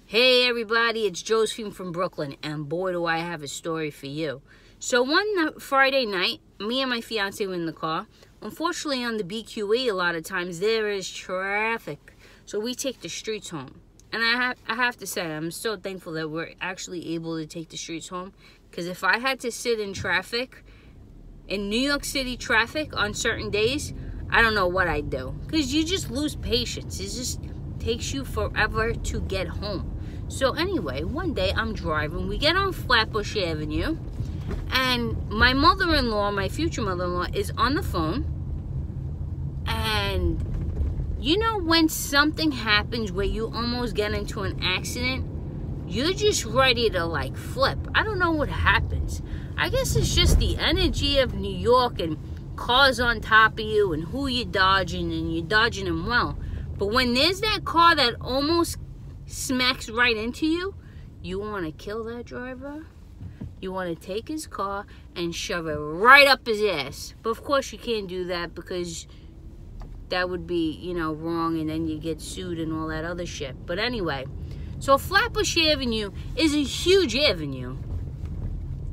Hey everybody, it's Josephine from Brooklyn, and boy do I have a story for you. So one Friday night, me and my fiance were in the car. Unfortunately on the BQE a lot of times there is traffic, so we take the streets home. And I have to say, I'm so thankful that we're actually able to take the streets home, because if I had to sit in traffic, in New York City traffic on certain days, I don't know what I'd do, because you just lose patience. It just takes you forever to get home. So anyway, one day I'm driving, we get on Flatbush Avenue, and my mother-in-law, my future mother-in-law, is on the phone. And you know when something happens where you almost get into an accident, you're just ready to like flip. I don't know what happens. I guess it's just the energy of New York and cars on top of you and who you're dodging, and you're dodging them well. But when there's that car that almost smacks right into you, you want to kill that driver. You want to take his car and shove it right up his ass. But of course you can't do that, because that would be, you know, wrong, and then you get sued and all that other shit. But anyway, so Flatbush Avenue is a huge avenue.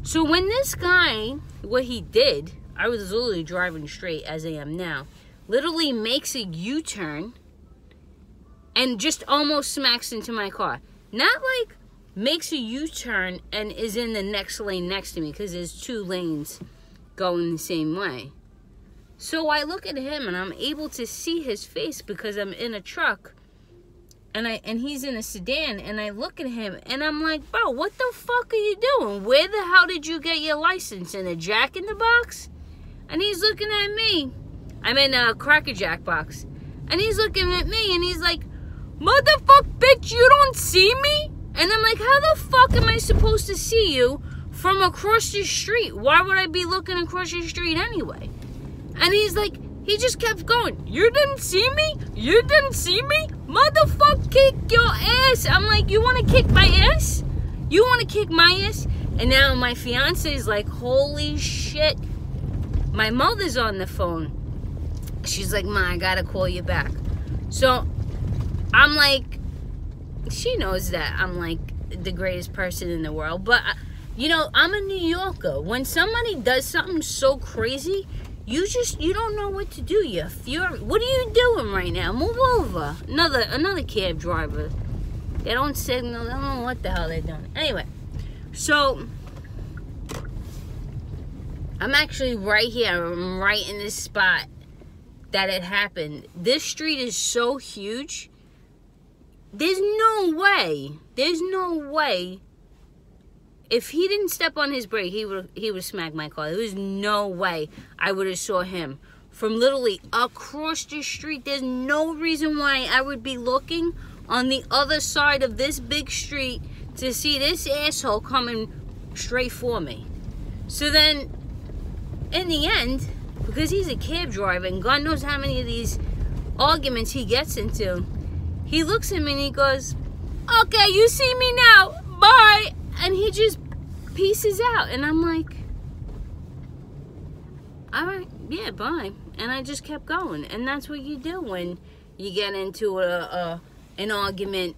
So when this guy, what he did, I was literally driving straight as I am now, literally makes a U-turn and just almost smacks into my car. Not like makes a U-turn and is in the next lane next to me, because there's two lanes going the same way. So I look at him and I'm able to see his face because I'm in a truck and he's in a sedan, and I look at him and I'm like, bro, what the fuck are you doing? Where the hell did you get your license? In a Jack in the Box? And he's looking at me. I'm in a Cracker Jack box. And he's looking at me and he's like, motherfuck, bitch, you don't see me? And I'm like, how the fuck am I supposed to see you from across the street? Why would I be looking across the street anyway? And he's like, he just kept going, you didn't see me? You didn't see me? Motherfuck, kick your ass. I'm like, you want to kick my ass? You want to kick my ass? And now my fiance is like, holy shit. My mother's on the phone. She's like, Ma, I gotta call you back. So I'm like, she knows that I'm like the greatest person in the world. But, you know, I'm a New Yorker. When somebody does something so crazy, you don't know what to do. You're furious. What are you doing right now? Move over. Another cab driver. They don't signal. I don't know what the hell they're doing. Anyway, so I'm actually right here. I'm right in this spot that it happened. This street is so huge. There's no way. If he didn't step on his brake, he would smack my car. There was no way I would have saw him from literally across the street. There's no reason why I would be looking on the other side of this big street to see this asshole coming straight for me. So then, in the end, because he's a cab driver and God knows how many of these arguments he gets into, he looks at me and he goes, okay, you see me now, bye. And he just pieces out. And I'm like, all right, yeah, bye. And I just kept going. And that's what you do when you get into an argument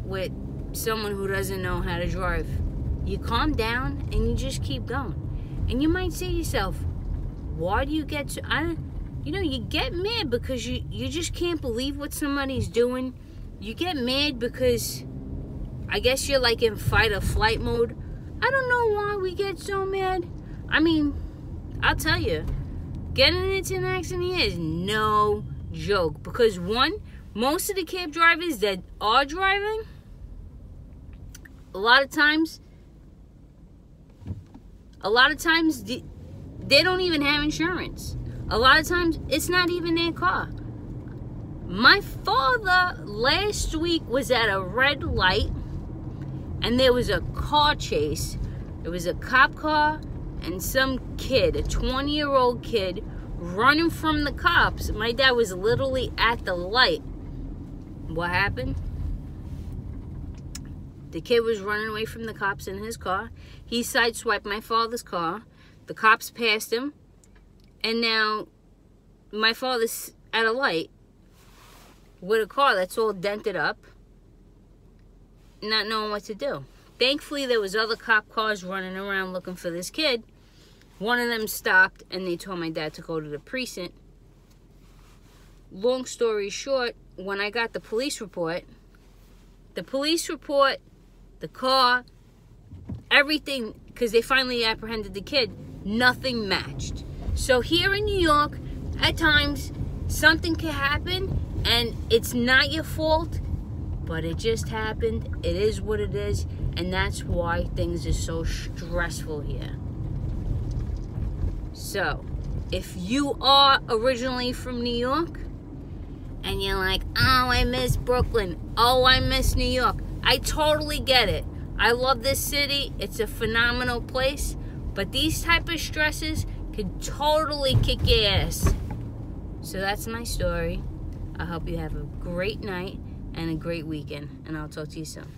with someone who doesn't know how to drive. You calm down and you just keep going. And you might say to yourself, why do you get to, you know, you get mad because you just can't believe what somebody's doing. You get mad because I guess you're like in fight or flight mode. I don't know why we get so mad. I mean, I'll tell you, getting into an accident here is no joke. Because one, most of the cab drivers that are driving, a lot of times they don't even have insurance. A lot of times it's not even their car. My father last week was at a red light and there was a car chase. It was a cop car and some kid, a 20-year-old kid, running from the cops. My dad was literally at the light. What happened? The kid was running away from the cops in his car. He sideswiped my father's car. The cops passed him. And now my father's at a light with a car that's all dented up. not knowing what to do. Thankfully, there was other cop cars running around looking for this kid. One of them stopped, and they told my dad to go to the precinct. Long story short, when I got the police report, the car, everything, because they finally apprehended the kid, nothing matched. So here in New York, at times, something can happen, and it's not your fault, but it just happened. It is what it is, and that's why things are so stressful here. So, if you are originally from New York, and you're like, oh, I miss Brooklyn, oh, I miss New York, I totally get it. I love this city. It's a phenomenal place, but these type of stresses could totally kick your ass. So that's my story. I hope you have a great night and a great weekend, and I'll talk to you soon.